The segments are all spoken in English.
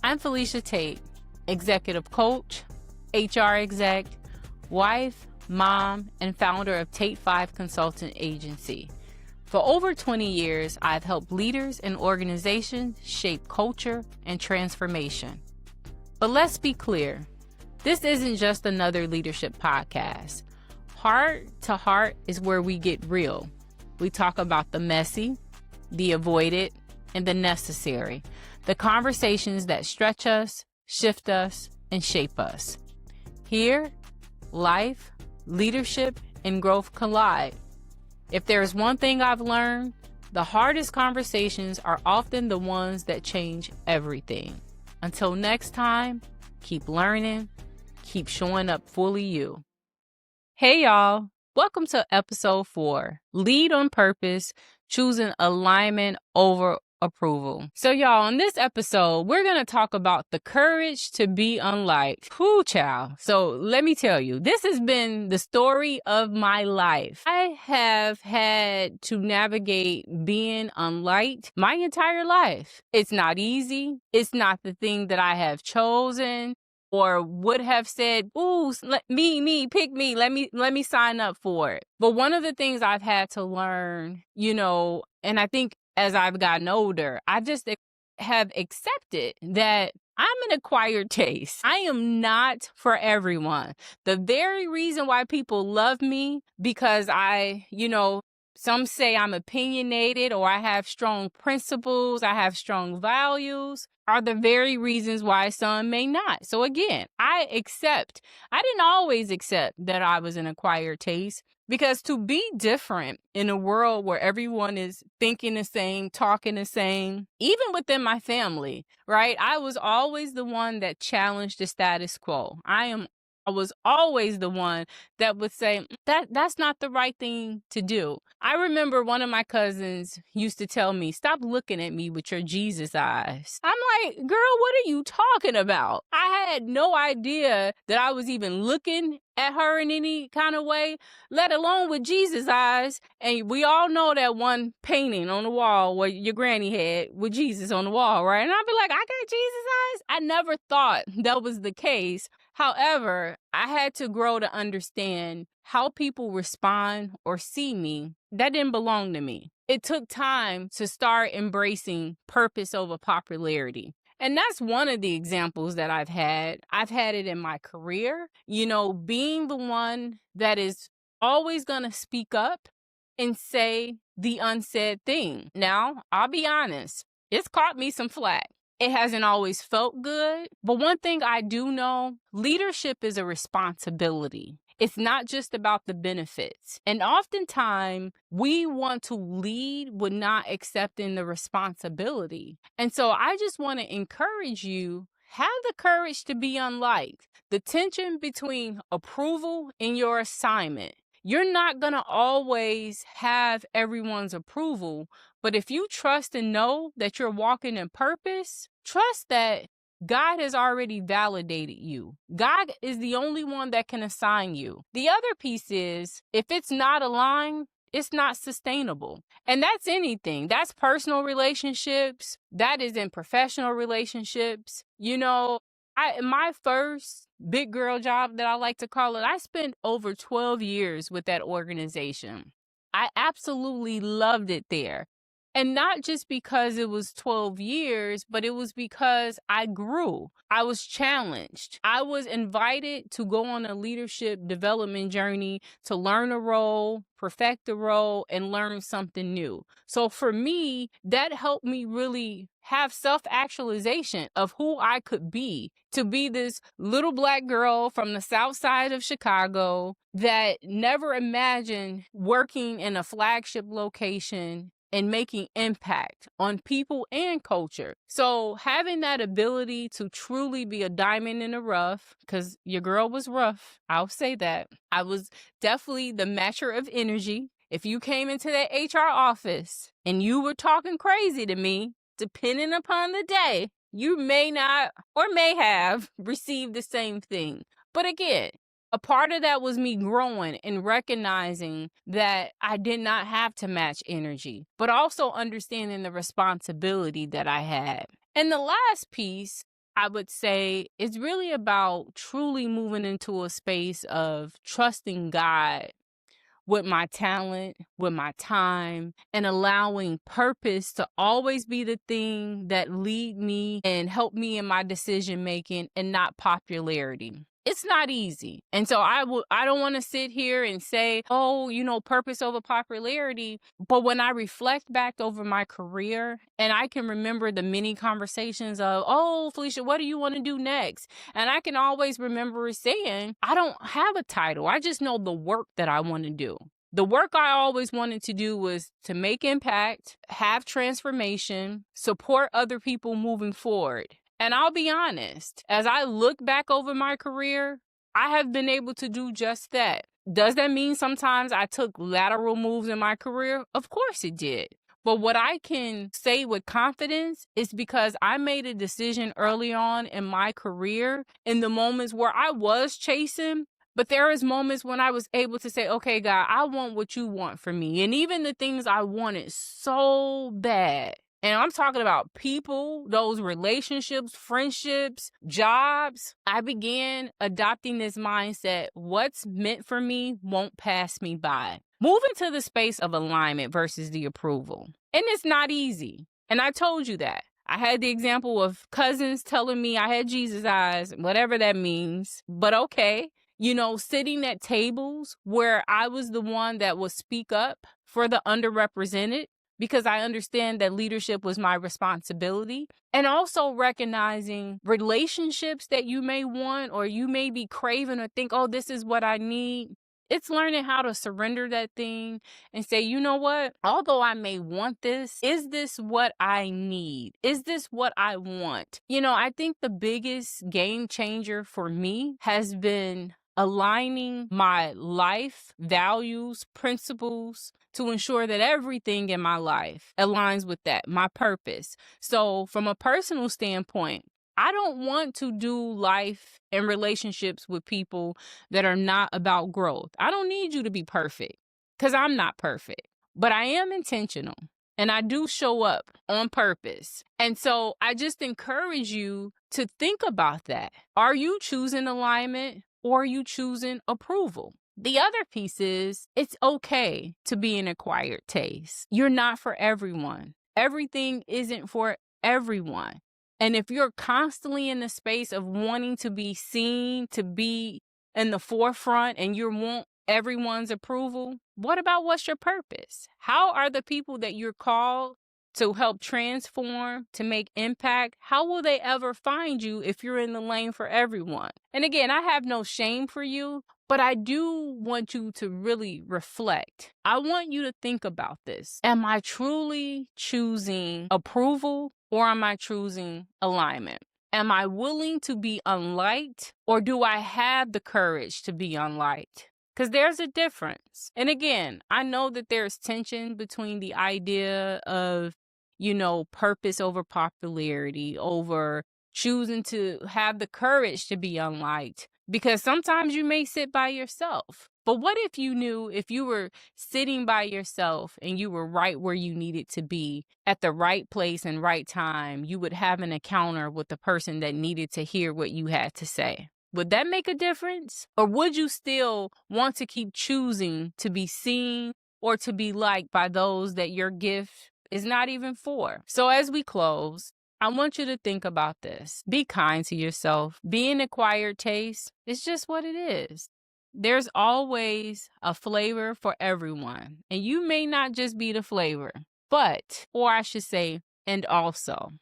I'm Felicia Tate, executive coach, HR exec, wife, mom, and founder of Tate 5 Consultant Agency. For over 20 years, I've helped leaders and organizations shape culture and transformation. But let's be clear, this isn't just another leadership podcast. Heart to Heart is where we get real. We talk about the messy, the avoided, and the necessary. The conversations that stretch us, shift us, and shape us. Here, life, leadership, and growth collide. If there's one thing I've learned, the hardest conversations are often the ones that change everything. Until next time, keep learning, keep showing up fully you. Hey y'all, welcome to episode 4, Lead on Purpose, Choosing Alignment Over Approval. So y'all, on this episode, we're going to talk about the courage to be unliked. Whoo, child. So let me tell you, this has been the story of my life. I have had to navigate being unliked my entire life. It's not easy. It's not the thing that I have chosen or would have said, ooh, pick me, let me sign up for it. But one of the things I've had to learn, and I think as I've gotten older, I just have accepted that I'm an acquired taste. I am not for everyone. The very reason why people love me, because some say I'm opinionated or I have strong principles, I have strong values, are the very reasons why some may not. So again, I didn't always accept that I was an acquired taste. Because to be different in a world where everyone is thinking the same, talking the same, even within my family, right? I was always the one that challenged the status quo. I was always the one that would say that's not the right thing to do. I remember one of my cousins used to tell me, stop looking at me with your Jesus eyes. I'm like, girl, what are you talking about? I had no idea that I was even looking at her in any kind of way, let alone with Jesus eyes. And we all know that one painting on the wall where your granny had with Jesus on the wall, right? And I'd be like, I got Jesus eyes? I never thought that was the case. However, I had to grow to understand how people respond or see me. That didn't belong to me. It took time to start embracing purpose over popularity. And that's one of the examples that I've had. I've had it in my career, being the one that is always going to speak up and say the unsaid thing. Now, I'll be honest, it's caught me some flack. It hasn't always felt good. But one thing I do know, leadership is a responsibility. It's not just about the benefits. And oftentimes, we want to lead with not accepting the responsibility. And so I just want to encourage you, have the courage to be unliked. The tension between approval and your assignment. You're not going to always have everyone's approval, but if you trust and know that you're walking in purpose, trust that God has already validated you. God is the only one that can assign you. The other piece is, if it's not aligned, it's not sustainable. And that's anything. That's personal relationships. That is in professional relationships. My first big girl job that I like to call it, I spent over 12 years with that organization. I absolutely loved it there. And not just because it was 12 years, but it was because I grew. I was challenged. I was invited to go on a leadership development journey to learn a role, perfect the role, and learn something new. So for me, that helped me really have self-actualization of who I could be, to be this little Black girl from the South Side of Chicago that never imagined working in a flagship location and making impact on people and culture. So having that ability to truly be a diamond in the rough, because your girl was rough, I'll say that. I was definitely the matcher of energy. If you came into that HR office and you were talking crazy to me, depending upon the day, you may not or may have received the same thing. But again, a part of that was me growing and recognizing that I did not have to match energy, but also understanding the responsibility that I had. And the last piece, I would say it's really about truly moving into a space of trusting God with my talent, with my time, and allowing purpose to always be the thing that lead me and help me in my decision making and not popularity. It's not easy. And so I don't want to sit here and say, oh, purpose over popularity. But when I reflect back over my career and I can remember the many conversations of, oh, Felicia, what do you want to do next? And I can always remember saying, I don't have a title. I just know the work that I want to do. The work I always wanted to do was to make impact, have transformation, support other people moving forward. And I'll be honest, as I look back over my career, I have been able to do just that. Does that mean sometimes I took lateral moves in my career? Of course it did. But what I can say with confidence is because I made a decision early on in my career in the moments where I was chasing. But there is moments when I was able to say, okay, God, I want what you want for me. And even the things I wanted so bad. And I'm talking about people, those relationships, friendships, jobs. I began adopting this mindset. What's meant for me won't pass me by. Moving to the space of alignment versus the approval. And it's not easy. And I told you that. I had the example of cousins telling me I had Jesus eyes, whatever that means. But okay. Sitting at tables where I was the one that would speak up for the underrepresented because I understand that leadership was my responsibility. And also recognizing relationships that you may want or you may be craving or think, oh, this is what I need. It's learning how to surrender that thing and say, you know what? Although I may want this, is this what I need? Is this what I want? I think the biggest game changer for me has been aligning my life, values, principles to ensure that everything in my life aligns with that, my purpose. So from a personal standpoint, I don't want to do life and relationships with people that are not about growth. I don't need you to be perfect because I'm not perfect, but I am intentional and I do show up on purpose. And so I just encourage you to think about that. Are you choosing alignment or are you choosing approval? The other piece is it's okay to be an acquired taste. You're not for everyone. Everything isn't for everyone. And if you're constantly in the space of wanting to be seen, to be in the forefront, and you want everyone's approval, what about what's your purpose? How are the people that you're called to help transform, to make impact, how will they ever find you if you're in the lane for everyone? And again, I have no shame for you, but I do want you to really reflect. I want you to think about this. Am I truly choosing approval or am I choosing alignment? Am I willing to be unliked or do I have the courage to be unliked? Because there's a difference. And again, I know that there's tension between the idea of, purpose over popularity, over choosing to have the courage to be unliked. Because sometimes you may sit by yourself. But what if you knew if you were sitting by yourself and you were right where you needed to be at the right place and right time, you would have an encounter with the person that needed to hear what you had to say? Would that make a difference? Or would you still want to keep choosing to be seen or to be liked by those that your gift is not even for? So as we close, I want you to think about this. Be kind to yourself. Being acquired taste is just what it is. There's always a flavor for everyone. And you may not just be the flavor, or I should say, and also,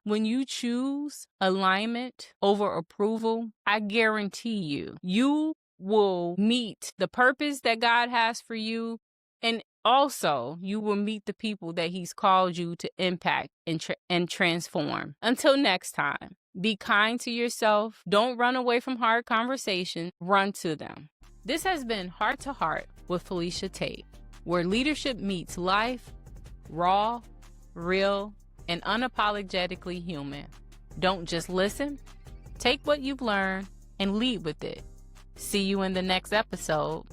when you choose alignment over approval, I guarantee you will meet the purpose that God has for you. And also, you will meet the people that He's called you to impact and transform. Until next time, be kind to yourself. Don't run away from hard conversations. Run to them. This has been Heart to Heart with Felicia Tate, where leadership meets life, raw, real, and unapologetically human. Don't just listen. Take what you've learned and lead with it. See you in the next episode.